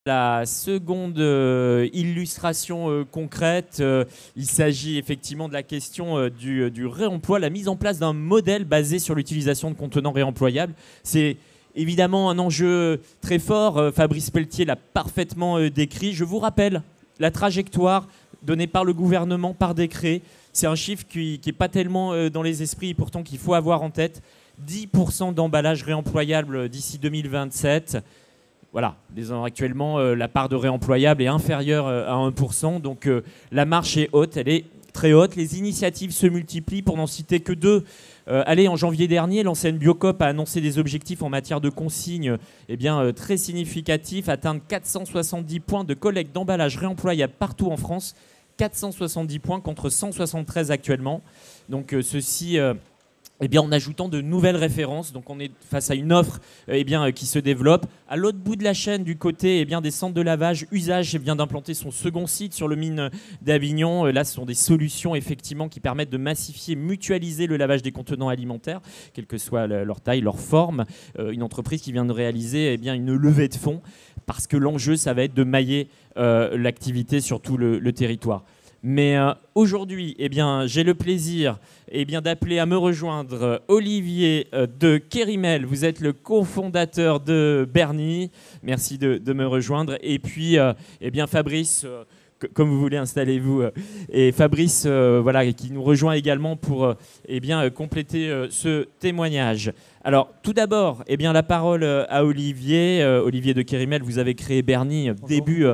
La seconde illustration concrète, il s'agit effectivement de la question du réemploi, la mise en place d'un modèle basé sur l'utilisation de contenants réemployables. C'est évidemment un enjeu très fort. Fabrice Pelletier l'a parfaitement décrit. Je vous rappelle la trajectoire donnée par le gouvernement par décret. C'est un chiffre qui n'est pas tellement dans les esprits et pourtant qu'il faut avoir en tête. 10% d'emballage réemployable d'ici 2027. Voilà, actuellement, la part de réemployable est inférieure à 1%, donc la marche est haute, elle est très haute. Les initiatives se multiplient, pour n'en citer que deux. En janvier dernier, l'enseigne Biocoop a annoncé des objectifs en matière de consignes très significatifs, atteindre 470 points de collecte d'emballage réemployable partout en France, 470 points contre 173 actuellement. Donc ceci... en ajoutant de nouvelles références. Donc on est face à une offre qui se développe. À l'autre bout de la chaîne, du côté des centres de lavage, Usage vient d'implanter son second site sur le mine d'Avignon. Là, ce sont des solutions effectivement qui permettent de massifier, mutualiser le lavage des contenants alimentaires, quelle que soit leur taille, leur forme. Une entreprise qui vient de réaliser une levée de fonds parce que l'enjeu, ça va être de mailler l'activité sur tout le territoire. Mais aujourd'hui, j'ai le plaisir d'appeler à me rejoindre Olivier de Kérimel. Vous êtes le cofondateur de Berny. Merci de me rejoindre. Et puis, Fabrice, comme vous voulez, installez-vous. Et Fabrice, qui nous rejoint également pour compléter ce témoignage. Alors, tout d'abord, la parole à Olivier. Olivier de Kérimel, vous avez créé Berny début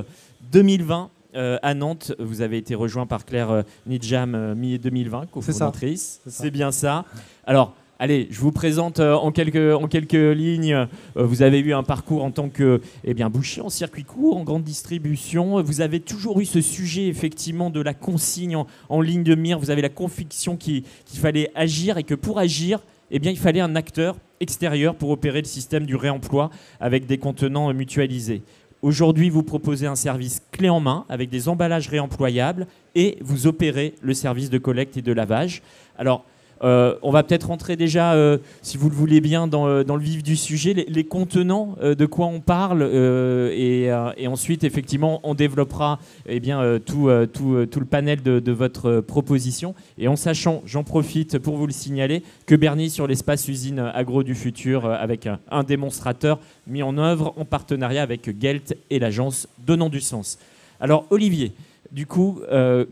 2020. À Nantes, vous avez été rejoint par Claire Nidjam mi-2020, cofondatrice. C'est bien ça. Alors, allez, je vous présente en quelques lignes. Vous avez eu un parcours en tant que boucher en circuit court, en grande distribution. Vous avez toujours eu ce sujet, effectivement, de la consigne en ligne de mire. Vous avez la conviction qu'il fallait agir et que pour agir, il fallait un acteur extérieur pour opérer le système du réemploi avec des contenants mutualisés. Aujourd'hui, vous proposez un service clé en main avec des emballages réemployables et vous opérez le service de collecte et de lavage. Alors, on va peut-être rentrer déjà, si vous le voulez bien, dans le vif du sujet, les contenants, de quoi on parle, et ensuite, effectivement, on développera tout le panel de votre proposition. Et en sachant, j'en profite pour vous le signaler, que Berny sur l'espace usine agro du futur, avec un démonstrateur mis en œuvre en partenariat avec Gelt et l'agence Donnant du Sens. Alors, Olivier, du coup,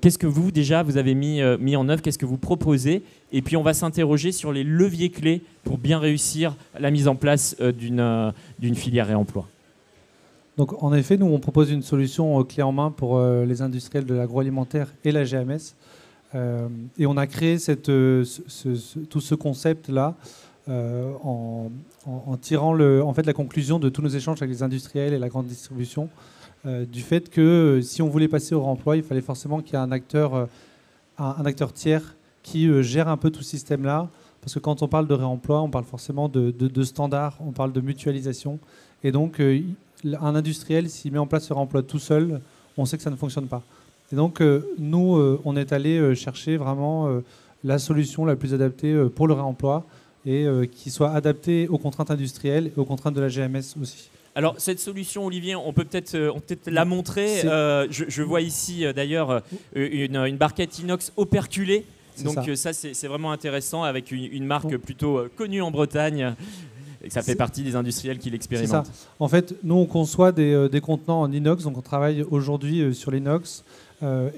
qu'est-ce que vous avez mis en œuvre? Qu'est-ce que vous proposez? Et puis, on va s'interroger sur les leviers clés pour bien réussir la mise en place d'une filière réemploi. Donc, en effet, nous, on propose une solution clé en main pour les industriels de l'agroalimentaire et la GMS. Et on a créé tout ce concept-là en tirant la conclusion de tous nos échanges avec les industriels et la grande distribution, du fait que si on voulait passer au réemploi, il fallait forcément qu'il y ait un acteur tiers qui gère un peu tout ce système-là. Parce que quand on parle de réemploi, on parle forcément de standards, on parle de mutualisation. Et donc, un industriel, s'il met en place ce réemploi tout seul, on sait que ça ne fonctionne pas. Et donc, nous, on est allé chercher vraiment la solution la plus adaptée pour le réemploi et qui soit adaptée aux contraintes industrielles et aux contraintes de la GMS aussi. Alors, cette solution, Olivier, on peut peut-être la montrer. Je vois ici, d'ailleurs, une barquette inox operculée. Donc, ça c'est vraiment intéressant, avec une marque plutôt connue en Bretagne. Et que ça fait partie des industriels qui l'expérimentent. C'est ça. En fait, nous, on conçoit des contenants en inox. Donc, on travaille aujourd'hui sur l'inox.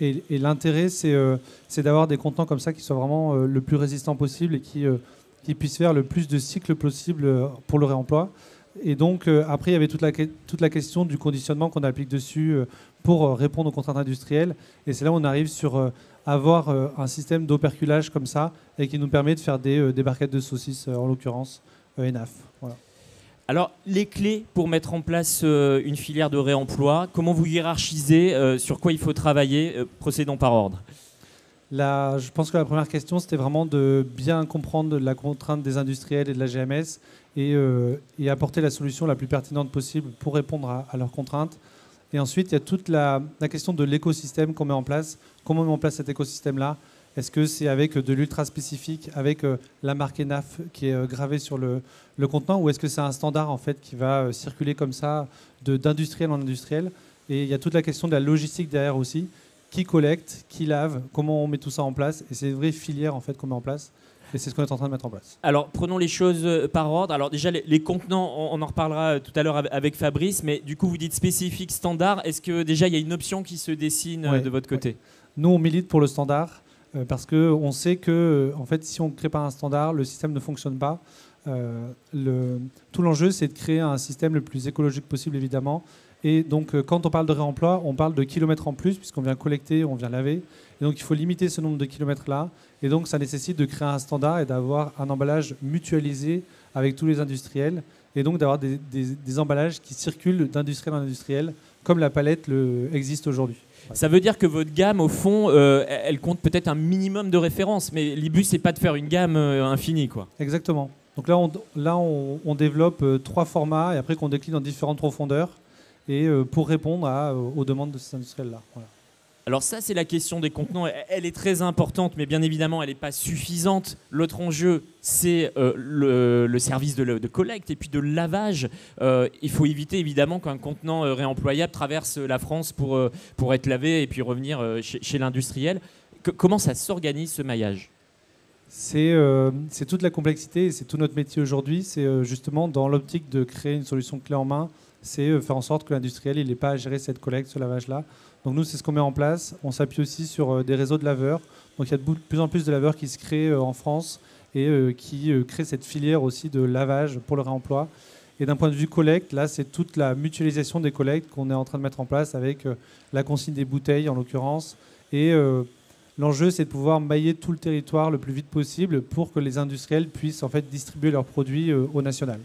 Et l'intérêt, c'est d'avoir des contenants comme ça qui soient vraiment le plus résistants possible et qui puissent faire le plus de cycles possible pour le réemploi. Et donc, après, il y avait toute la question du conditionnement qu'on applique dessus pour répondre aux contraintes industrielles. Et c'est là où on arrive sur avoir un système d'operculage comme ça et qui nous permet de faire des barquettes de saucisses, en l'occurrence, ENAF. Voilà. Alors, les clés pour mettre en place une filière de réemploi, comment vous hiérarchisez, sur quoi il faut travailler, procédons par ordre. Là, je pense que la première question, c'était vraiment de bien comprendre la contrainte des industriels et de la GMS et apporter la solution la plus pertinente possible pour répondre à leurs contraintes. Et ensuite, il y a toute la question de l'écosystème qu'on met en place. Comment on met en place cet écosystème-là? Est-ce que c'est avec de l'ultra spécifique, avec la marque ENAF qui est gravée sur le contenant, ou est-ce que c'est un standard en fait qui va circuler comme ça d'industriel en industriel? Et il y a toute la question de la logistique derrière aussi. Qui collecte, qui lave, comment on met tout ça en place? Et c'est une vraie filière en fait qu'on met en place. Et c'est ce qu'on est en train de mettre en place. Alors, prenons les choses par ordre. Alors déjà, les contenants, on en reparlera tout à l'heure avec Fabrice, mais du coup, vous dites spécifique, standard. Est-ce que déjà, il y a une option qui se dessine de votre côté? Nous, on milite pour le standard parce qu'on sait que, en fait, si on ne crée pas un standard, le système ne fonctionne pas. Tout l'enjeu, c'est de créer un système le plus écologique possible, évidemment. Et donc, quand on parle de réemploi, on parle de kilomètres en plus, puisqu'on vient collecter, on vient laver. Et donc, il faut limiter ce nombre de kilomètres-là. Et donc, ça nécessite de créer un standard et d'avoir un emballage mutualisé avec tous les industriels. Et donc, d'avoir des emballages qui circulent d'industriel en industriel, comme la palette existe aujourd'hui. Ça veut dire que votre gamme, au fond, elle compte peut-être un minimum de références. Mais l'IBU, c'est pas de faire une gamme infinie, quoi. Exactement. Donc là, on développe 3 formats et après qu'on décline en différentes profondeurs. Et pour répondre aux demandes de ces industriels-là. Voilà. Alors ça, c'est la question des contenants. Elle est très importante, mais bien évidemment, elle n'est pas suffisante. L'autre enjeu, c'est le service de collecte et puis de lavage. Il faut éviter évidemment qu'un contenant réemployable traverse la France pour être lavé et puis revenir chez l'industriel. Comment ça s'organise, ce maillage ? C'est toute la complexité et c'est tout notre métier aujourd'hui. C'est justement dans l'optique de créer une solution clé en main. C'est faire en sorte que l'industriel n'ait pas à gérer cette collecte, ce lavage-là. Donc nous, c'est ce qu'on met en place. On s'appuie aussi sur des réseaux de laveurs. Donc il y a de plus en plus de laveurs qui se créent en France et qui créent cette filière aussi de lavage pour le réemploi. Et d'un point de vue collecte, là, c'est toute la mutualisation des collectes qu'on est en train de mettre en place avec la consigne des bouteilles, en l'occurrence. Et l'enjeu, c'est de pouvoir mailler tout le territoire le plus vite possible pour que les industriels puissent en fait distribuer leurs produits au national.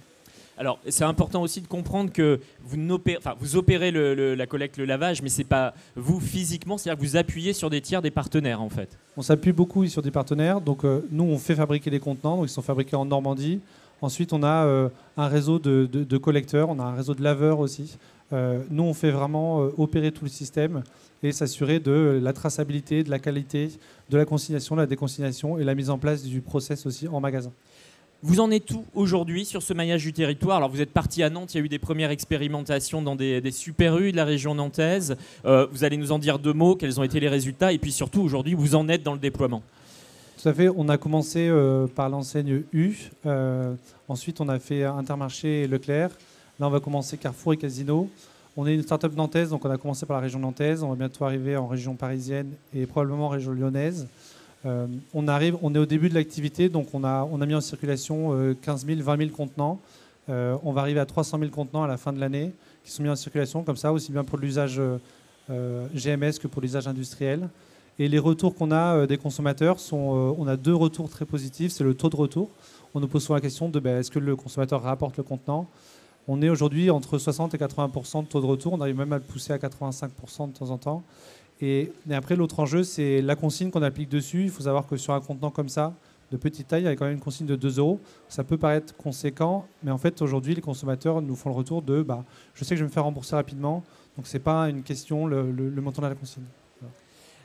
Alors, c'est important aussi de comprendre que vous opérez la collecte, le lavage, mais ce n'est pas vous physiquement, c'est-à-dire que vous appuyez sur des tiers, des partenaires en fait. On s'appuie beaucoup sur des partenaires. Donc, nous, on fait fabriquer les contenants, donc ils sont fabriqués en Normandie. Ensuite, on a un réseau de collecteurs, on a un réseau de laveurs aussi. Nous, on fait vraiment opérer tout le système et s'assurer de la traçabilité, de la qualité, de la consignation, de la déconsignation et la mise en place du process aussi en magasin. Vous en êtes où aujourd'hui sur ce maillage du territoire? Alors vous êtes parti à Nantes, il y a eu des premières expérimentations dans des super U de la région nantaise. Vous allez nous en dire 2 mots, quels ont été les résultats? Et puis surtout aujourd'hui, vous en êtes dans le déploiement? Tout à fait, on a commencé par l'enseigne U. Ensuite, on a fait Intermarché et Leclerc. Là, on va commencer Carrefour et Casino. On est une start-up nantaise, donc on a commencé par la région nantaise. On va bientôt arriver en région parisienne et probablement en région lyonnaise. On est au début de l'activité, donc on a mis en circulation 15 000, 20 000 contenants. On va arriver à 300 000 contenants à la fin de l'année qui sont mis en circulation, comme ça, aussi bien pour l'usage GMS que pour l'usage industriel. Et les retours qu'on a des consommateurs on a 2 retours très positifs. C'est le taux de retour. On nous pose souvent la question de est-ce que le consommateur rapporte le contenant? On est aujourd'hui entre 60 et 80% de taux de retour. On arrive même à le pousser à 85% de temps en temps. Et après, l'autre enjeu, c'est la consigne qu'on applique dessus. Il faut savoir que sur un contenant comme ça, de petite taille, avec quand même une consigne de 2 €, ça peut paraître conséquent. Mais en fait, aujourd'hui, les consommateurs nous font le retour de je sais que je vais me faire rembourser rapidement. Donc, ce n'est pas une question, le montant de la consigne.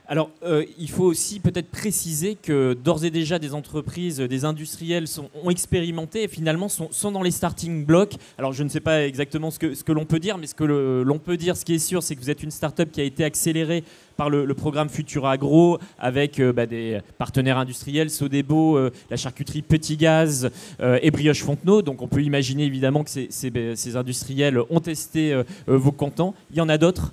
Alors, il faut aussi peut-être préciser que d'ores et déjà des entreprises, des industriels ont expérimenté et finalement sont dans les starting blocks. Alors, je ne sais pas exactement ce que l'on peut dire, mais ce que l'on peut dire, ce qui est sûr, c'est que vous êtes une start-up qui a été accélérée par le programme Futura Agro avec des partenaires industriels, Sodebo, la charcuterie Petit Gaz et Brioche Fontenot. Donc, on peut imaginer évidemment que ces industriels ont testé vos contenants. Il y en a d'autres?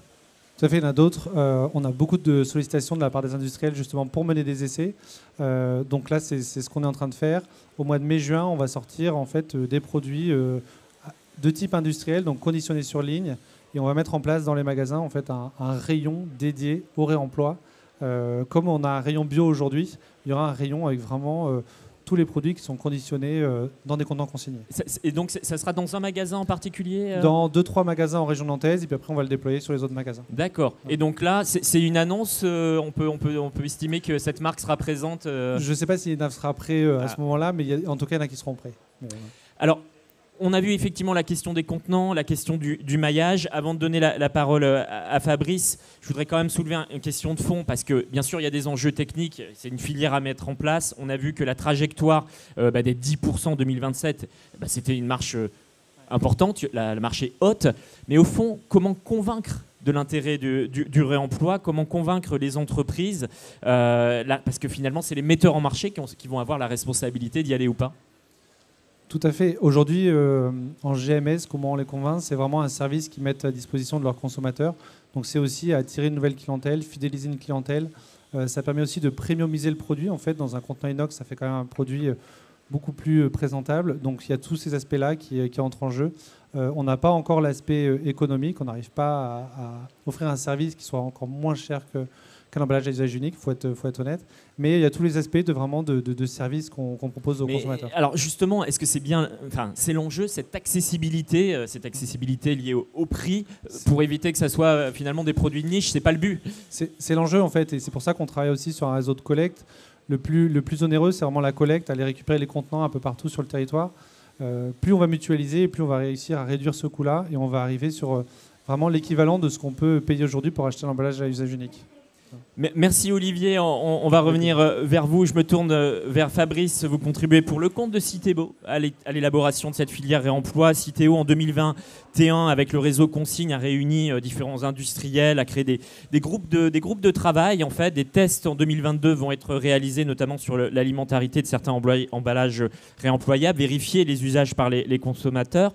Tout à fait, il y en a d'autres. On a beaucoup de sollicitations de la part des industriels justement pour mener des essais. Donc là, c'est ce qu'on est en train de faire. Au mois de mai-juin, on va sortir en fait des produits de type industriel, donc conditionnés sur ligne, et on va mettre en place dans les magasins en fait un rayon dédié au réemploi. Comme on a un rayon bio aujourd'hui, il y aura un rayon avec vraiment tous les produits qui sont conditionnés dans des contenants consignés. Et donc, ça sera dans un magasin en particulier Dans 2-3 magasins en région nantaise, et puis après, on va le déployer sur les autres magasins. D'accord. Et donc là, c'est une annonce, on peut estimer que cette marque sera présente Je ne sais pas si NAF sera prêt à ce moment-là, mais en tout cas, il y en a qui seront prêts. Alors, On a vu effectivement la question des contenants, la question du maillage. Avant de donner la parole à Fabrice, je voudrais quand même soulever une question de fond parce que bien sûr il y a des enjeux techniques, c'est une filière à mettre en place. On a vu que la trajectoire des 10% en 2027, c'était une marche importante, la marche est haute. Mais au fond, comment convaincre de l'intérêt du réemploi, comment convaincre les entreprises parce que finalement c'est les metteurs en marché qui vont avoir la responsabilité d'y aller ou pas. Tout à fait. Aujourd'hui, en GMS, comment on les convainc? C'est vraiment un service qu'ils mettent à disposition de leurs consommateurs. Donc c'est aussi attirer une nouvelle clientèle, fidéliser une clientèle. Ça permet aussi de premiumiser le produit. En fait, dans un contenant inox, ça fait quand même un produit beaucoup plus présentable. Donc il y a tous ces aspects-là qui entrent en jeu. On n'a pas encore l'aspect économique. On n'arrive pas à offrir un service qui soit encore moins cher qu'un emballage à usage unique, faut être honnête. Mais il y a tous les aspects de services qu'on propose aux consommateurs. Alors justement, est-ce que c'est bien, c'est l'enjeu, cette accessibilité liée au prix, pour éviter que ça soit finalement des produits de niche, c'est pas le but. C'est l'enjeu en fait, et c'est pour ça qu'on travaille aussi sur un réseau de collecte. Le plus onéreux, c'est vraiment la collecte, aller récupérer les contenants un peu partout sur le territoire. Plus on va mutualiser, plus on va réussir à réduire ce coût-là, et on va arriver sur vraiment l'équivalent de ce qu'on peut payer aujourd'hui pour acheter un emballage à usage unique. Merci Olivier, on va revenir vers vous. Je me tourne vers Fabrice. Vous contribuez pour le compte de Citeo à l'élaboration de cette filière réemploi. Citeo en 2021 avec le réseau Consigne a réuni différents industriels, a créé des groupes de travail. En fait, des tests en 2022 vont être réalisés notamment sur l'alimentarité de certains emballages réemployables, vérifier les usages par les consommateurs.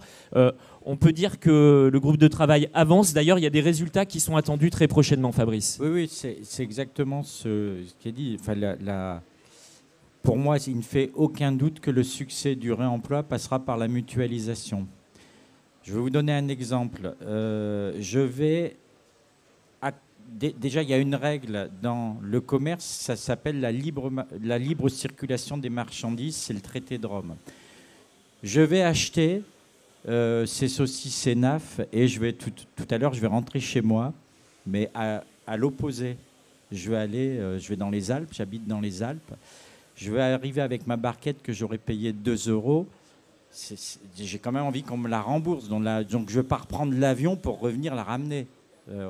On peut dire que le groupe de travail avance. D'ailleurs, il y a des résultats qui sont attendus très prochainement, Fabrice. Oui, c'est exactement ce qui est dit. Enfin, pour moi, il ne fait aucun doute que le succès du réemploi passera par la mutualisation. Je vais vous donner un exemple. Déjà, il y a une règle dans le commerce, ça s'appelle la libre circulation des marchandises, c'est le traité de Rome. Je vais acheter ces saucisses Enaf et tout à l'heure je vais rentrer chez moi, mais à l'opposé, je vais dans les Alpes, j'habite dans les Alpes, je vais arriver avec ma barquette que j'aurais payée 2 €. J'ai quand même envie qu'on me la rembourse, donc je ne vais pas reprendre l'avion pour revenir la ramener.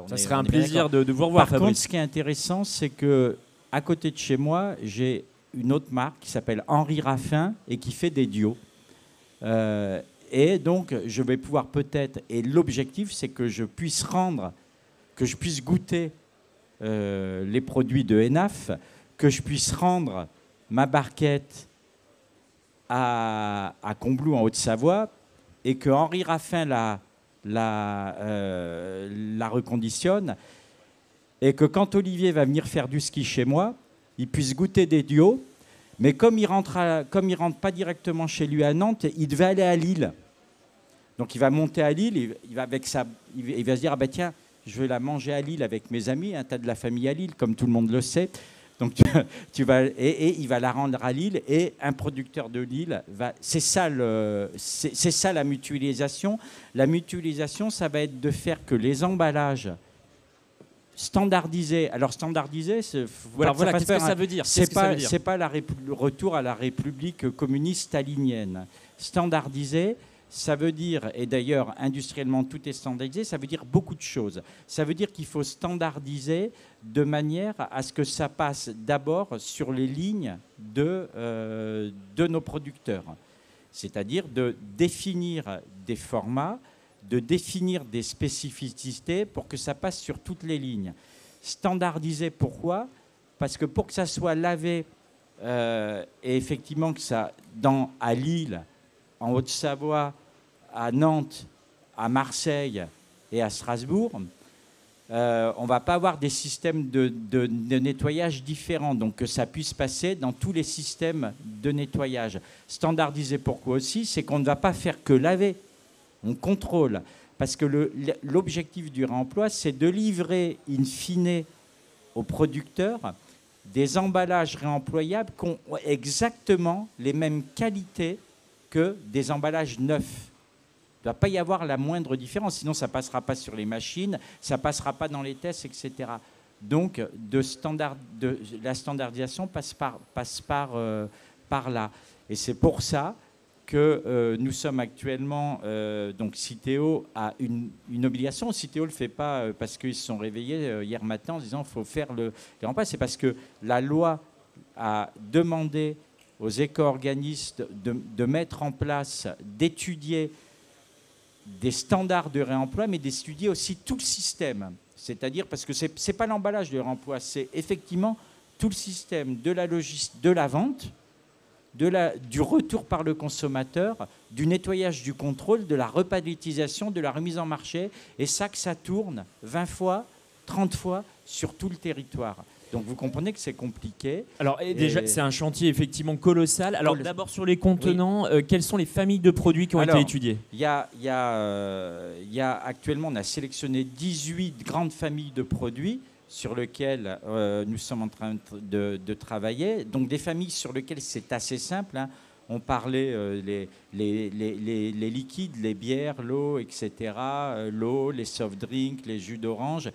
Ça serait un plaisir de vous revoir, Fabrice. Par contre, ce qui est intéressant, c'est que à côté de chez moi, j'ai une autre marque qui s'appelle Henri Raffin et qui fait des Dio. Et donc, je vais pouvoir peut-être... Et l'objectif, c'est que je puisse goûter les produits de Enaf, que je puisse rendre ma barquette à Combloux, en Haute-Savoie, et que Henri Raffin la reconditionne, et que quand Olivier va venir faire du ski chez moi, il puisse goûter des Dio. Mais comme il rentre pas directement chez lui à Nantes, il devait aller à Lille. Donc il va monter à Lille, il va se dire, ah ben tiens, je vais la manger à Lille avec mes amis, tu as de la famille à Lille, comme tout le monde le sait. Donc et il va la rendre à Lille, et un producteur de Lille c'est ça la mutualisation. La mutualisation, ça va être de faire que les emballages standardisés. Alors standardisé, qu'est-ce que ça veut dire? C'est pas le retour à la République communiste stalinienne. Standardisé, ça veut dire, et d'ailleurs industriellement tout est standardisé, ça veut dire beaucoup de choses. Ça veut dire qu'il faut standardiser de manière à ce que ça passe d'abord sur les lignes de nos producteurs. C'est-à-dire de définir des formats, de définir des spécificités pour que ça passe sur toutes les lignes. Standardiser, pourquoi? Parce que pour que ça soit lavé, et effectivement que ça, à Lille, en Haute-Savoie, à Nantes, à Marseille et à Strasbourg, on ne va pas avoir des systèmes de nettoyage différents, donc que ça puisse passer dans tous les systèmes de nettoyage. Standardiser, pourquoi aussi? C'est qu'on ne va pas faire que laver, on contrôle. Parce que l'objectif du réemploi, c'est de livrer in fine aux producteurs des emballages réemployables qui ont exactement les mêmes qualités que des emballages neufs. Il ne doit pas y avoir la moindre différence, sinon ça ne passera pas sur les machines, ça ne passera pas dans les tests, etc. Donc la standardisation passe par là. Et c'est pour ça que nous sommes actuellement, donc Citeo a une obligation. Citeo ne le fait pas parce qu'ils se sont réveillés hier matin en disant qu'il faut faire le remploi. C'est parce que la loi a demandé aux éco-organismes de mettre en place, d'étudier des standards de réemploi, mais d'étudier aussi tout le système. C'est-à-dire, parce que ce n'est pas l'emballage de réemploi, c'est effectivement tout le système de la logistique, de la vente, du retour par le consommateur, du nettoyage du contrôle, de la repallettisation, de la remise en marché, et ça que ça tourne 20 fois, 30 fois sur tout le territoire. Donc vous comprenez que c'est compliqué. Alors déjà, c'est un chantier effectivement colossal. Alors d'abord sur les contenants, quelles sont les familles de produits qui ont été étudiées? Il y a actuellement, on a sélectionné 18 grandes familles de produits sur lesquelles nous sommes en train de travailler. Donc des familles sur lesquelles c'est assez simple, hein. On parlait les liquides, les bières, l'eau, etc. L'eau, les soft drinks, les jus d'orange.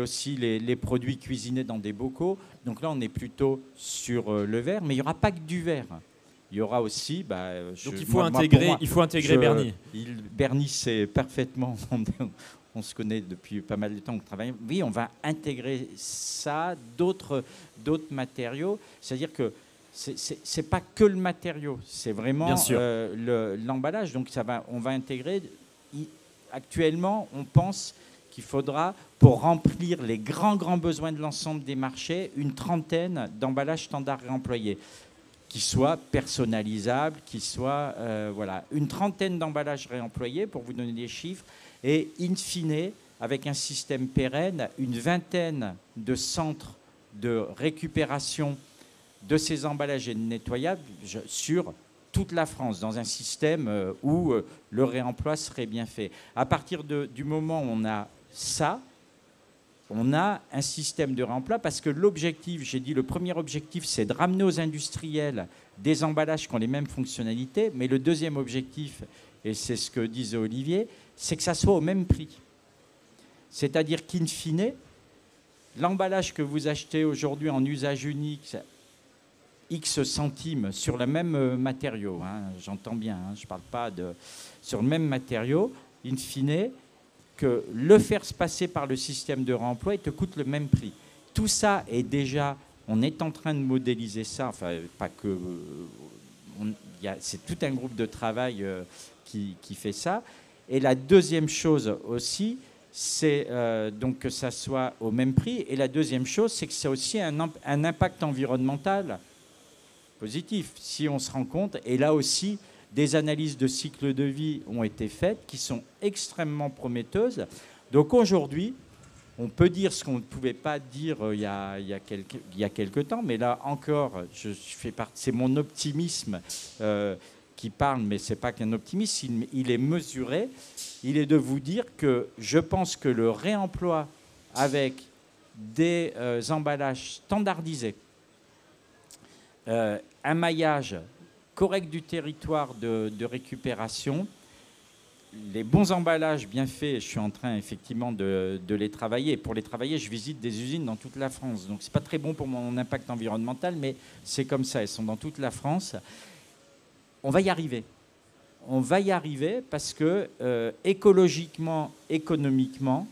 Aussi les produits cuisinés dans des bocaux. Donc là, on est plutôt sur le verre, mais il n'y aura pas que du verre. Il y aura aussi... Donc il faut intégrer Bernie. Bernie, c'est parfaitement... On se connaît depuis pas mal de temps, on travaille. Oui, on va intégrer ça, d'autres matériaux. C'est-à-dire que c'est pas que le matériau, c'est vraiment l'emballage. Donc on va intégrer... Actuellement, on pense qu'il faudra, pour remplir les grands besoins de l'ensemble des marchés, une trentaine d'emballages standards réemployés, qui soient personnalisables, qui soient... une trentaine d'emballages réemployés, pour vous donner des chiffres, et in fine, avec un système pérenne, une vingtaine de centres de récupération de ces emballages et de nettoyables sur toute la France, dans un système où le réemploi serait bien fait. À partir du moment où on a ça, on a un système de réemploi, parce que l'objectif, j'ai dit, le premier objectif, c'est de ramener aux industriels des emballages qui ont les mêmes fonctionnalités, mais le deuxième objectif, et c'est ce que disait Olivier, c'est que ça soit au même prix. C'est-à-dire qu'in fine, l'emballage que vous achetez aujourd'hui en usage unique, X centimes sur le même matériau, hein, j'entends bien, hein, je ne parle pas sur le même matériau, in fine, que le faire se passer par le système de réemploi, il te coûte le même prix. Tout ça est déjà, on est en train de modéliser ça, enfin pas que, c'est tout un groupe de travail qui fait ça. Et la deuxième chose aussi, c'est donc que ça soit au même prix. Et la deuxième chose, c'est que c'est aussi un impact environnemental positif. Si on se rend compte, et là aussi, des analyses de cycle de vie ont été faites qui sont extrêmement prometteuses. Donc aujourd'hui, on peut dire ce qu'on ne pouvait pas dire il y a quelque temps, mais là encore, c'est mon optimisme qui parle, mais ce n'est pas qu'un optimisme, il est mesuré. Il est de vous dire que je pense que le réemploi avec des emballages standardisés, un maillage correct du territoire de récupération, les bons emballages bien faits, je suis en train effectivement de les travailler. Pour les travailler, je visite des usines dans toute la France. Donc ce n'est pas très bon pour mon impact environnemental, mais c'est comme ça, elles sont dans toute la France. On va y arriver. On va y arriver parce que écologiquement, économiquement,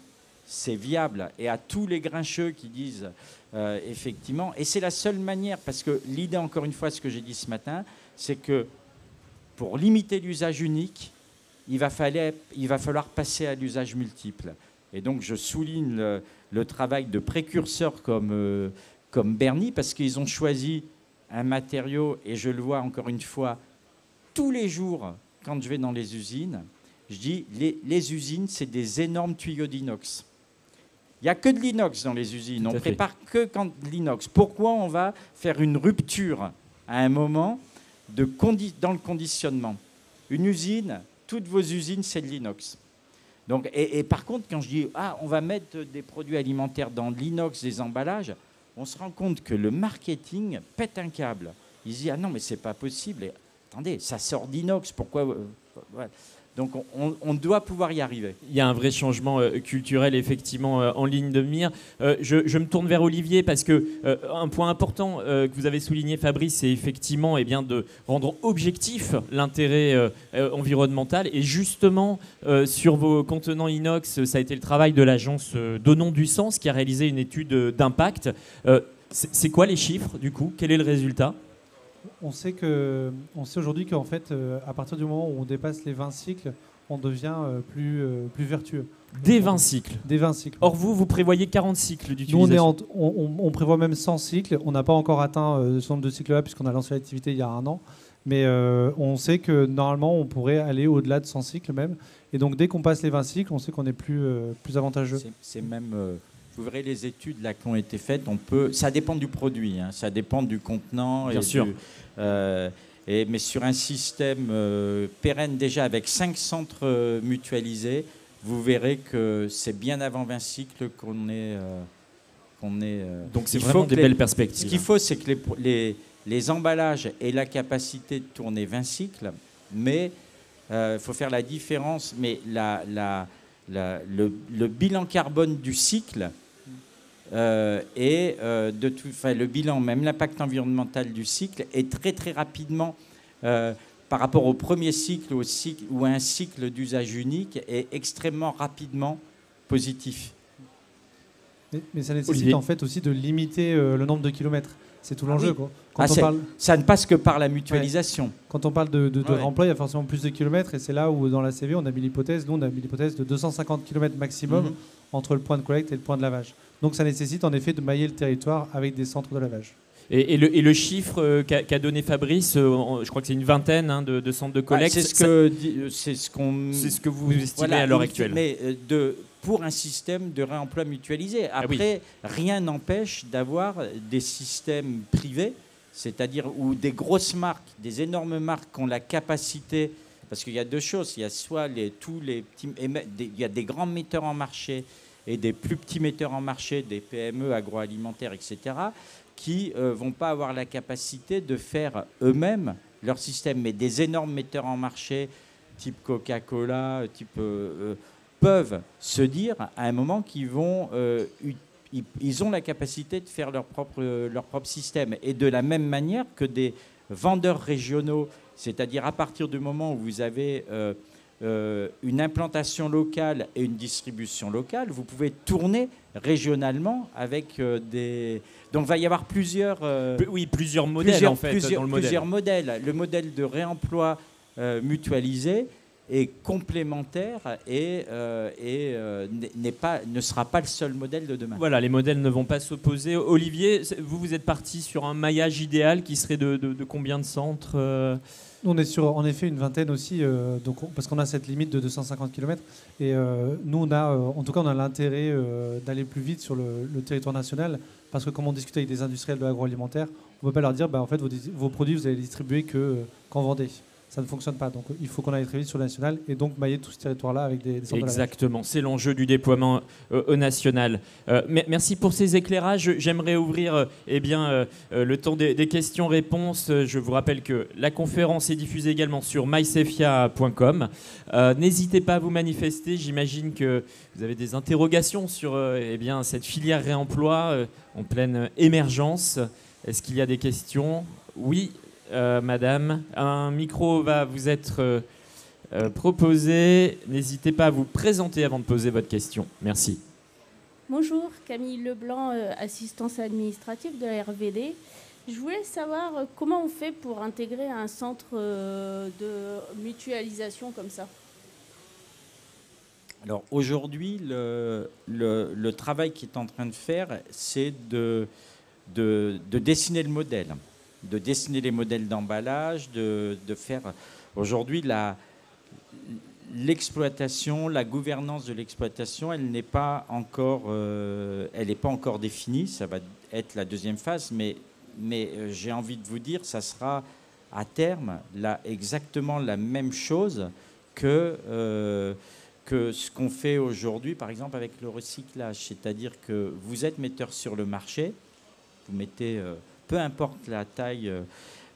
c'est viable. Et à tous les grincheux qui disent effectivement, et c'est la seule manière, parce que l'idée, encore une fois, ce que j'ai dit ce matin, c'est que pour limiter l'usage unique, il va falloir passer à l'usage multiple. Et donc je souligne le travail de précurseurs comme Bernie, parce qu'ils ont choisi un matériau, et je le vois encore une fois, tous les jours, quand je vais dans les usines, je dis, les usines, c'est des énormes tuyaux d'inox. Il n'y a que de l'inox dans les usines. On ne prépare que de l'inox. Pourquoi on va faire une rupture à un moment dans le conditionnement? Une usine, toutes vos usines, c'est de l'inox. Donc, et par contre, quand je dis, on va mettre des produits alimentaires dans de l'inox, des emballages, on se rend compte que le marketing pète un câble. Il se dit, non, mais c'est pas possible. Et, attendez, ça sort d'inox, pourquoi Donc on doit pouvoir y arriver. Il y a un vrai changement culturel, effectivement, en ligne de mire. Je me tourne vers Olivier parce que un point important que vous avez souligné, Fabrice, c'est effectivement de rendre objectif l'intérêt environnemental. Et justement, sur vos contenants inox, ça a été le travail de l'agence Donnons du Sens qui a réalisé une étude d'impact. C'est quoi les chiffres, du coup? Quel est le résultat? On sait aujourd'hui qu'en fait, à partir du moment où on dépasse les 20 cycles, on devient plus vertueux. Des 20 cycles. Des 20 cycles. Or, vous prévoyez 40 cycles d'utilisation. Nous, on prévoit même 100 cycles. On n'a pas encore atteint ce nombre de cycles-là puisqu'on a lancé l'activité il y a 1 an. Mais on sait que normalement, on pourrait aller au-delà de 100 cycles même. Et donc, dès qu'on passe les 20 cycles, on sait qu'on est plus avantageux. C'est même... Vous verrez les études là qui ont été faites. Ça dépend du produit, hein, ça dépend du contenant. Bien sûr. Mais sur un système pérenne déjà avec 5 centres mutualisés, vous verrez que c'est bien avant 20 cycles qu'on est. Donc c'est vraiment des belles perspectives. Ce qu'il faut, c'est que les emballages aient la capacité de tourner 20 cycles, mais il faut faire la différence. Mais le bilan carbone du cycle le bilan, même l'impact environnemental du cycle est très très rapidement par rapport au premier cycle ou à un cycle d'usage unique est extrêmement rapidement positif. Mais ça nécessite en fait aussi de limiter le nombre de kilomètres. C'est tout l'enjeu. Oui. Ça ne passe que par la mutualisation. Ouais. Quand on parle de réemploi, il y a forcément plus de kilomètres. Et c'est là où, dans la CV, on a mis l'hypothèse. Nous, on a mis l'hypothèse de 250 km maximum entre le point de collecte et le point de lavage. Donc ça nécessite en effet de mailler le territoire avec des centres de lavage. Et le chiffre qu'a donné Fabrice, je crois que c'est une vingtaine de centres de collecte. C'est ce que vous estimez à l'heure actuelle. Mais pour un système de réemploi mutualisé. Après, rien n'empêche d'avoir des systèmes privés, c'est-à-dire où des grosses marques, des énormes marques qui ont la capacité, parce qu'il y a 2 choses, il y a soit il y a des grands metteurs en marché et des plus petits metteurs en marché, des PME agroalimentaires, etc., qui ne vont pas avoir la capacité de faire eux-mêmes leur système. Mais des énormes metteurs en marché, type Coca-Cola, peuvent se dire à un moment qu'ils ils ont la capacité de faire leur propre système. Et de la même manière que des vendeurs régionaux, c'est-à-dire à partir du moment où vous avez une implantation locale et une distribution locale, vous pouvez tourner régionalement avec des... Donc il va y avoir plusieurs modèles dans le modèle. Plusieurs modèles. Le modèle de réemploi mutualisé est complémentaire et ne sera pas le seul modèle de demain. Voilà, les modèles ne vont pas s'opposer. Olivier, vous êtes parti sur un maillage idéal qui serait de combien de centres Nous, on est sur en effet une vingtaine aussi, parce qu'on a cette limite de 250 km. Et nous, on a l'intérêt d'aller plus vite sur le territoire national, parce que comme on discute avec des industriels de l'agroalimentaire, on ne peut pas leur dire en fait, vos produits, vous allez les distribuer qu'en Vendée. Ça ne fonctionne pas. Donc il faut qu'on aille très vite sur le national et donc mailler tout ce territoire-là avec des centres de lavage. Exactement, c'est l'enjeu du déploiement au national. Merci pour ces éclairages. J'aimerais ouvrir le temps des questions-réponses. Je vous rappelle que la conférence est diffusée également sur mysefia.com. N'hésitez pas à vous manifester. J'imagine que vous avez des interrogations sur cette filière réemploi en pleine émergence. Est-ce qu'il y a des questions? Oui. Madame, un micro va vous être proposé. N'hésitez pas à vous présenter avant de poser votre question. Merci. Bonjour, Camille Leblanc, assistance administrative de la RVD. Je voulais savoir comment on fait pour intégrer un centre de mutualisation comme ça. Alors aujourd'hui, le travail qui est en train de faire, c'est de dessiner le modèle. De dessiner les modèles d'emballage, de faire aujourd'hui l'exploitation, la gouvernance de l'exploitation, elle n'est pas encore définie. Ça va être la deuxième phase, mais j'ai envie de vous dire, ça sera à terme exactement la même chose que ce qu'on fait aujourd'hui, par exemple avec le recyclage, c'est-à-dire que vous êtes metteur sur le marché, vous mettez peu importe la taille,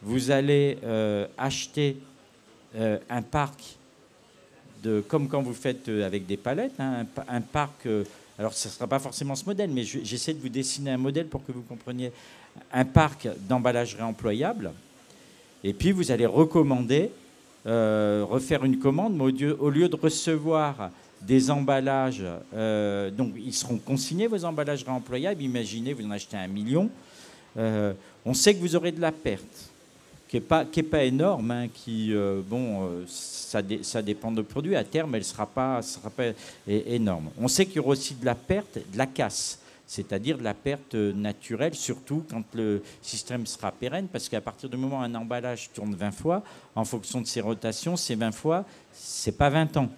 vous allez acheter un parc comme quand vous faites avec des palettes, hein, un parc. Alors, ce ne sera pas forcément ce modèle, mais j'essaie de vous dessiner un modèle pour que vous compreniez un parc d'emballage réemployable. Et puis, vous allez recommander, refaire une commande, mais au lieu de recevoir des emballages, donc ils seront consignés, vos emballages réemployables. Imaginez, vous en achetez 1 million. On sait que vous aurez de la perte, qui est pas énorme, hein, ça dépend de produit. À terme, elle ne sera pas énorme. On sait qu'il y aura aussi de la perte, de la casse, c'est-à-dire de la perte naturelle, surtout quand le système sera pérenne, parce qu'à partir du moment où un emballage tourne 20 fois, en fonction de ses rotations, ces 20 fois, ce n'est pas 20 ans.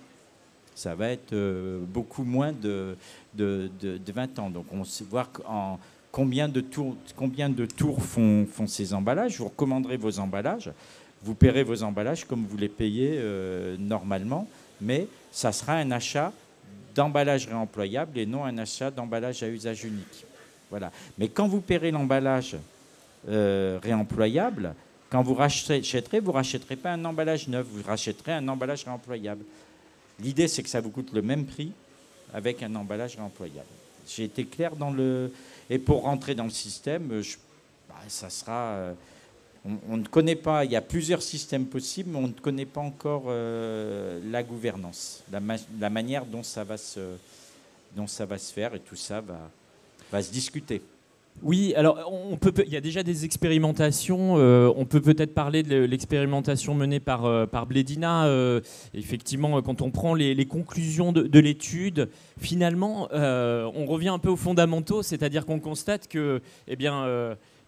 Ça va être beaucoup moins de 20 ans. Donc on sait voir combien de tours font ces emballages. Je vous recommanderai vos emballages. Vous paierez vos emballages comme vous les payez normalement, mais ça sera un achat d'emballage réemployable et non un achat d'emballage à usage unique. Voilà. Mais quand vous paierez l'emballage réemployable, quand vous rachèterez, vous ne rachèterez pas un emballage neuf, vous rachèterez un emballage réemployable. L'idée, c'est que ça vous coûte le même prix avec un emballage réemployable. J'ai été clair dans le... Et pour rentrer dans le système, ça sera... on ne connaît pas, il y a plusieurs systèmes possibles, mais on ne connaît pas encore la gouvernance, la manière dont ça va se faire, et tout ça va se discuter. Oui, alors il y a déjà des expérimentations. On peut peut-être parler de l'expérimentation menée par Blédina. Effectivement, quand on prend les conclusions de l'étude, finalement, on revient un peu aux fondamentaux, c'est-à-dire qu'on constate que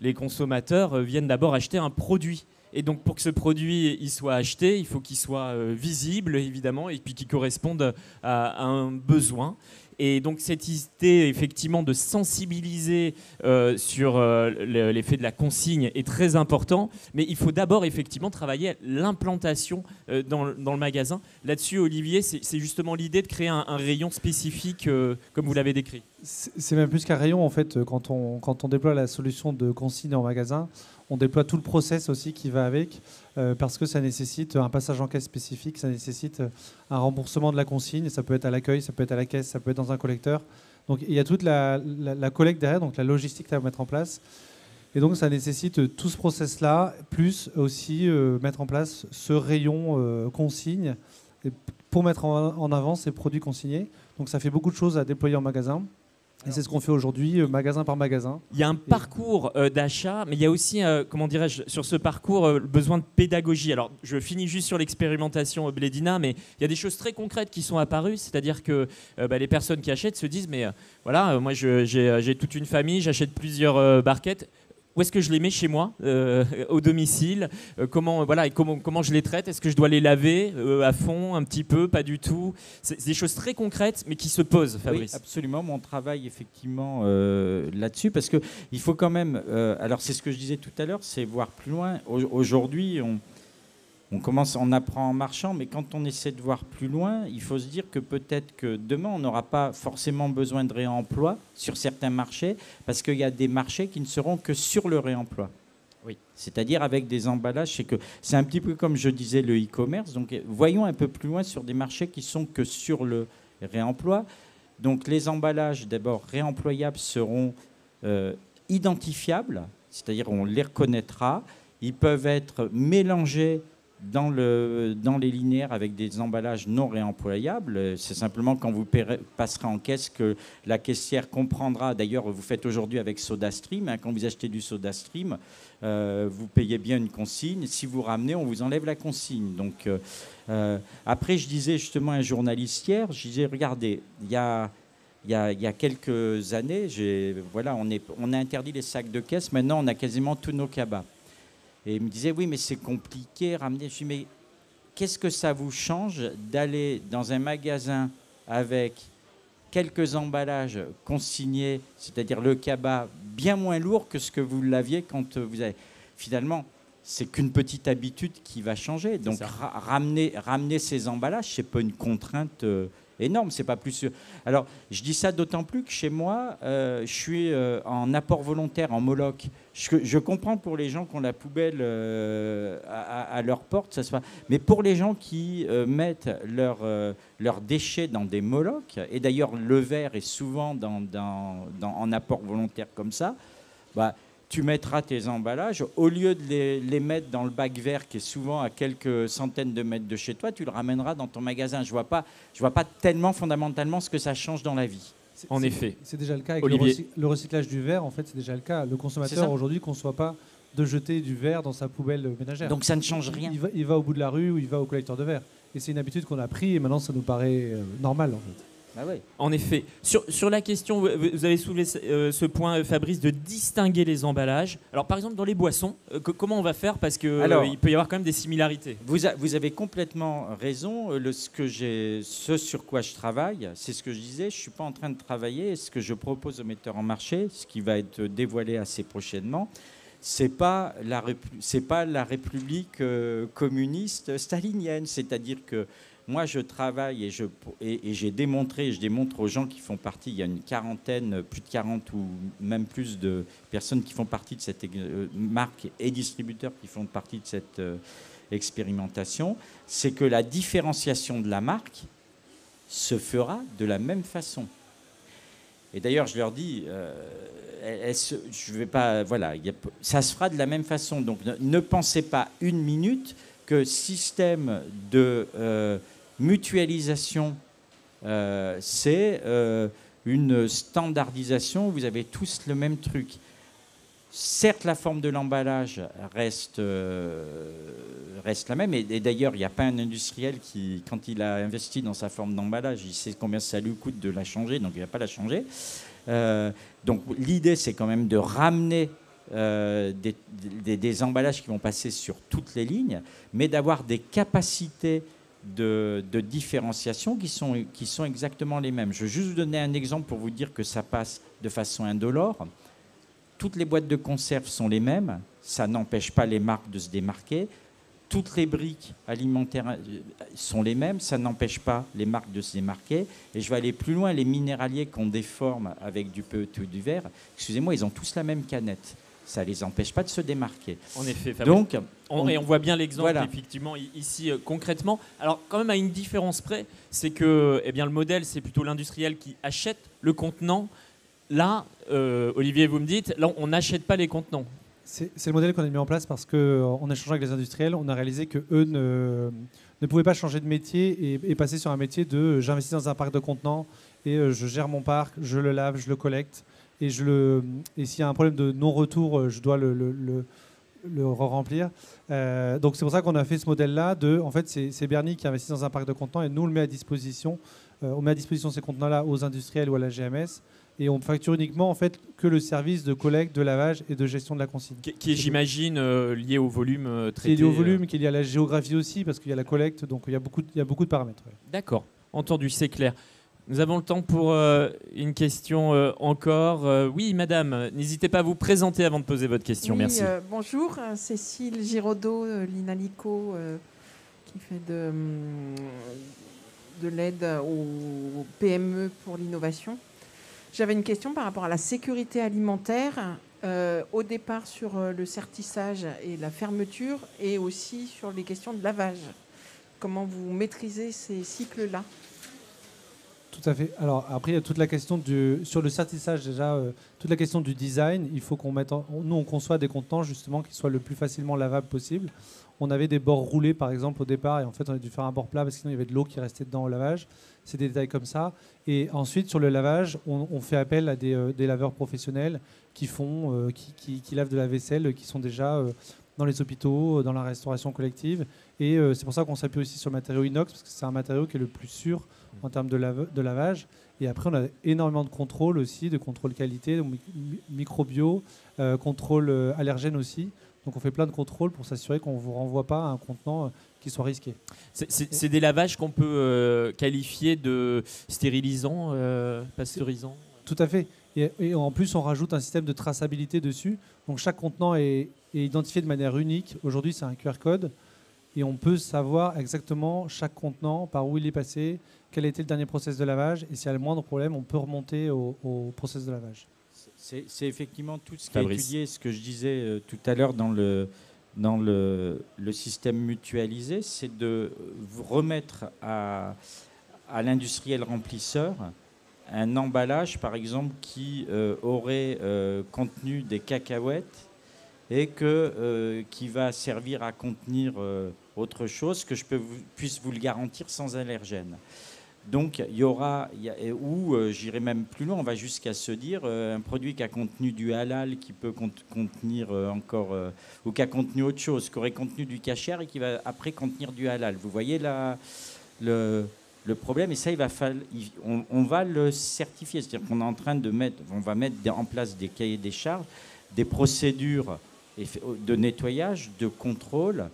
les consommateurs viennent d'abord acheter un produit. Et donc, pour que ce produit il soit acheté, il faut qu'il soit visible, évidemment, et puis qu'il corresponde à un besoin. Et donc cette idée effectivement de sensibiliser sur l'effet de la consigne est très important, mais il faut d'abord effectivement travailler l'implantation dans le magasin. Là-dessus, Olivier, c'est justement l'idée de créer un rayon spécifique comme vous l'avez décrit. C'est même plus qu'un rayon en fait. Quand on déploie la solution de consigne en magasin, on déploie tout le process aussi qui va avec, parce que ça nécessite un passage en caisse spécifique, ça nécessite un remboursement de la consigne, ça peut être à l'accueil, ça peut être à la caisse, ça peut être dans un collecteur. Donc il y a toute la collecte derrière, donc la logistique à mettre en place. Et donc ça nécessite tout ce process-là, plus aussi mettre en place ce rayon consigne pour mettre en avant ces produits consignés. Donc ça fait beaucoup de choses à déployer en magasin. Et c'est ce qu'on fait aujourd'hui, magasin par magasin. Il y a un parcours d'achat, mais il y a aussi, comment dirais-je, sur ce parcours, le besoin de pédagogie. Alors, je finis juste sur l'expérimentation Blédina, mais il y a des choses très concrètes qui sont apparues, c'est-à-dire que les personnes qui achètent se disent, mais voilà, moi j'ai toute une famille, j'achète plusieurs barquettes. Où est-ce que je les mets chez moi, au domicile, comment je les traite? Est-ce que je dois les laver à fond, un petit peu, pas du tout? C'est des choses très concrètes, mais qui se posent, Fabrice. Oui, absolument. On travaille effectivement là-dessus, parce qu'il faut quand même... alors, c'est ce que je disais tout à l'heure, c'est voir plus loin. Aujourd'hui, on apprend en marchant, mais quand on essaie de voir plus loin, il faut se dire que peut-être que demain, on n'aura pas forcément besoin de réemploi sur certains marchés, parce qu'il y a des marchés qui ne seront que sur le réemploi. Oui. C'est-à-dire avec des emballages. C'est un petit peu comme je disais le e-commerce. Donc, voyons un peu plus loin sur des marchés qui sont que sur le réemploi. Donc, les emballages, d'abord, réemployables seront identifiables, c'est-à-dire on les reconnaîtra. Ils peuvent être mélangés dans les linéaires avec des emballages non réemployables. C'est simplement quand vous passerez en caisse que la caissière comprendra. D'ailleurs, vous faites aujourd'hui avec SodaStream. Quand vous achetez du SodaStream, vous payez bien une consigne. Si vous ramenez, on vous enlève la consigne. Donc, après, je disais justement à un journaliste hier, je disais, regardez, il y a quelques années, on a interdit les sacs de caisse. Maintenant, on a quasiment tous nos cabas. Et il me disait, oui, mais c'est compliqué, ramener. Je lui dis, mais qu'est-ce que ça vous change d'aller dans un magasin avec quelques emballages consignés, c'est-à-dire le cabas bien moins lourd que ce que vous l'aviez quand vous avez... Finalement, c'est qu'une petite habitude qui va changer. Donc, ramener ces emballages, ce n'est pas une contrainte énorme, c'est pas plus sûr. Alors, je dis ça d'autant plus que chez moi, je suis en apport volontaire, en Moloc. Je comprends pour les gens qui ont la poubelle à leur porte, ça se passe. Mais pour les gens qui mettent leurs déchets dans des molocs, et d'ailleurs le verre est souvent en apport volontaire comme ça, bah, tu mettras tes emballages, au lieu de les mettre dans le bac vert qui est souvent à quelques centaines de mètres de chez toi, tu le ramèneras dans ton magasin. Je vois pas tellement fondamentalement ce que ça change dans la vie. En effet. C'est déjà le cas avec Olivier. le recyclage du verre. En fait, c'est déjà le cas. Le consommateur aujourd'hui ne conçoit pas de jeter du verre dans sa poubelle ménagère. Donc ça ne change rien. Il va au bout de la rue ou il va au collecteur de verre. Et c'est une habitude qu'on a pris et maintenant ça nous paraît normal en fait. Ah ouais. En effet. Sur la question, vous avez soulevé ce point, Fabrice, de distinguer les emballages. Alors, par exemple, dans les boissons, comment on va faire? Parce qu'il peut y avoir quand même des similarités. Vous avez complètement raison. Ce sur quoi je travaille, c'est ce que je disais. Je ne suis pas en train de travailler. Et ce que je propose aux metteurs en marché, ce qui va être dévoilé assez prochainement, c'est pas la République communiste stalinienne. C'est-à-dire que moi, je travaille et j'ai démontré, et je démontre aux gens qui font partie, il y a une quarantaine, plus de 40 ou même plus de personnes qui font partie de cette marque et distributeurs qui font partie de cette expérimentation, c'est que la différenciation de la marque se fera de la même façon. Et d'ailleurs, je leur dis, je vais pas, voilà, ça se fera de la même façon. Donc, ne pensez pas une minute que système de mutualisation, c'est une standardisation. Vous avez tous le même truc. Certes, la forme de l'emballage reste la même. Et d'ailleurs, il n'y a pas un industriel qui, quand il a investi dans sa forme d'emballage, il sait combien ça lui coûte de la changer, donc il ne va pas la changer. Donc l'idée, c'est quand même de ramener des emballages qui vont passer sur toutes les lignes, mais d'avoir des capacités de différenciation qui sont exactement les mêmes. Je vais juste vous donner un exemple pour vous dire que ça passe de façon indolore. Toutes les boîtes de conserve sont les mêmes, ça n'empêche pas les marques de se démarquer. Toutes les briques alimentaires sont les mêmes, ça n'empêche pas les marques de se démarquer. Et je vais aller plus loin, les minéraliers qu'on déforme avec du PET ou du verre, excusez-moi, ils ont tous la même canette. Ça ne les empêche pas de se démarquer. En effet, Fabrice. Donc, et on voit bien l'exemple, voilà. Effectivement, ici, concrètement. Alors, quand même, à une différence près, c'est que le modèle, c'est plutôt l'industriel qui achète le contenant. Là, Olivier, vous me dites, là, on n'achète pas les contenants. C'est le modèle qu'on a mis en place parce qu'en échangeant avec les industriels, on a réalisé qu'eux ne pouvaient pas changer de métier et passer sur un métier de j'investis dans un parc de contenants et je gère mon parc, je le lave, je le collecte et s'il y a un problème de non-retour, je dois le remplir. Donc c'est pour ça qu'on a fait ce modèle-là. En fait, c'est Berny qui investit dans un parc de contenants et nous on le met à disposition. On met à disposition ces contenants-là aux industriels ou à la GMS. Et on facture uniquement en fait que le service de collecte, de lavage et de gestion de la consigne. Qui est, j'imagine, lié au volume traité. Qui est lié au volume, qui est lié à la géographie aussi, parce qu'il y a la collecte, donc il y a beaucoup de paramètres. Ouais. D'accord, entendu, c'est clair. Nous avons le temps pour une question encore. Oui, madame, n'hésitez pas à vous présenter avant de poser votre question. Oui, merci. Bonjour, Cécile Giraudot, l'INALICO, qui fait de l'aide aux PME pour l'innovation. J'avais une question par rapport à la sécurité alimentaire, au départ sur le sertissage et la fermeture, et aussi sur les questions de lavage. Comment vous maîtrisez ces cycles-là? Tout à fait. Alors après, il y a toute la question sur le sertissage déjà, toute la question du design. Il faut qu'on mette, nous on conçoit des contenants justement qui soient le plus facilement lavables possible. On avait des bords roulés par exemple au départ et en fait on a dû faire un bord plat parce que sinon il y avait de l'eau qui restait dedans au lavage. C'est des détails comme ça. Et ensuite sur le lavage, on fait appel à des laveurs professionnels qui lavent de la vaisselle, qui sont déjà dans les hôpitaux, dans la restauration collective. Et c'est pour ça qu'on s'appuie aussi sur le matériau inox parce que c'est un matériau qui est le plus sûr en termes de lavage. Et après, on a énormément de contrôle aussi, de contrôle qualité, de microbio, contrôle allergène aussi. Donc on fait plein de contrôles pour s'assurer qu'on ne vous renvoie pas à un contenant qui soit risqué. C'est des lavages qu'on peut qualifier de stérilisants, pasteurisants. Tout à fait. Et en plus, on rajoute un système de traçabilité dessus. Donc chaque contenant est identifié de manière unique. Aujourd'hui, c'est un QR code. Et on peut savoir exactement chaque contenant, par où il est passé, quel a été le dernier process de lavage. Et s'il y a le moindre problème, on peut remonter au process de lavage. C'est effectivement tout ce qui Fabrice. est étudié, ce que je disais tout à l'heure dans le système mutualisé, c'est de remettre à l'industriel remplisseur un emballage, par exemple, qui aurait contenu des cacahuètes et qui va servir à contenir autre chose, que je puisse vous le garantir sans allergène. Donc, il y aura, j'irai même plus loin, on va jusqu'à se dire, un produit qui a contenu du halal, qui peut contenir ou qui a contenu autre chose, qui aurait contenu du kasher et qui va après contenir du halal. Vous voyez là le problème, et ça, on va le certifier. C'est-à-dire qu'on est en train on va mettre en place des cahiers des charges, des procédures de nettoyage, de contrôle,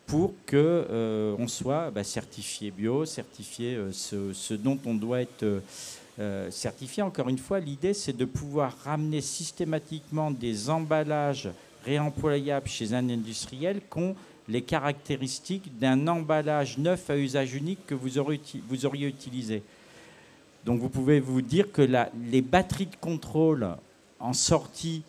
pour qu'on soit certifié bio, certifié ce dont on doit être certifié. Encore une fois, l'idée, c'est de pouvoir ramener systématiquement des emballages réemployables chez un industriel qui ont les caractéristiques d'un emballage neuf à usage unique que vous auriez utilisé. Donc vous pouvez vous dire que les batteries de contrôle en sortie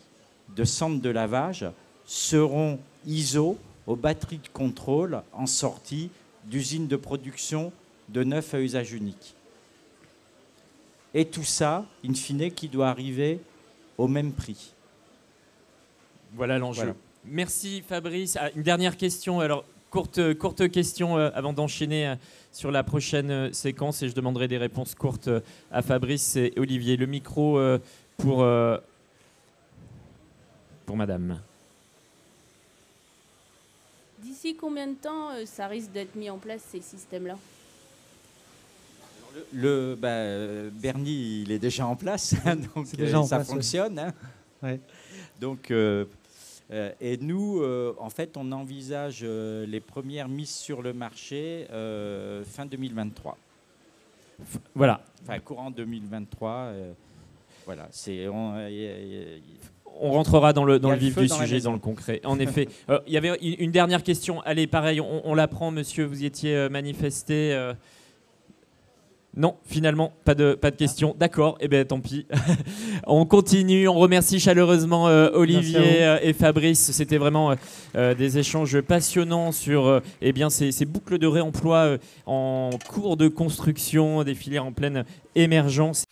de centre de lavage seront ISO aux batteries de contrôle en sortie d'usine de production de neuf à usage unique. Et tout ça, in fine, qui doit arriver au même prix. Voilà l'enjeu. Voilà. Merci Fabrice. Une dernière question. Alors, courte question avant d'enchaîner sur la prochaine séquence, et je demanderai des réponses courtes à Fabrice et Olivier. Le micro pour madame. D'ici combien de temps ça risque d'être mis en place, ces systèmes-là? Bernie, il est déjà en place, hein, donc ça fonctionne. Hein. Ouais. Donc, et nous, en fait, on envisage les premières mises sur le marché fin 2023. Voilà. Enfin, courant 2023. Voilà, on rentrera dans le vif du dans la sujet, maison. dans le concret. En effet. Il y avait une dernière question. Allez, pareil, on la prend, monsieur. Vous y étiez manifesté. Non, finalement, pas de question. D'accord, eh bien tant pis. On continue, on remercie chaleureusement Olivier et Fabrice. C'était vraiment des échanges passionnants sur ces boucles de réemploi en cours de construction, des filières en pleine émergence.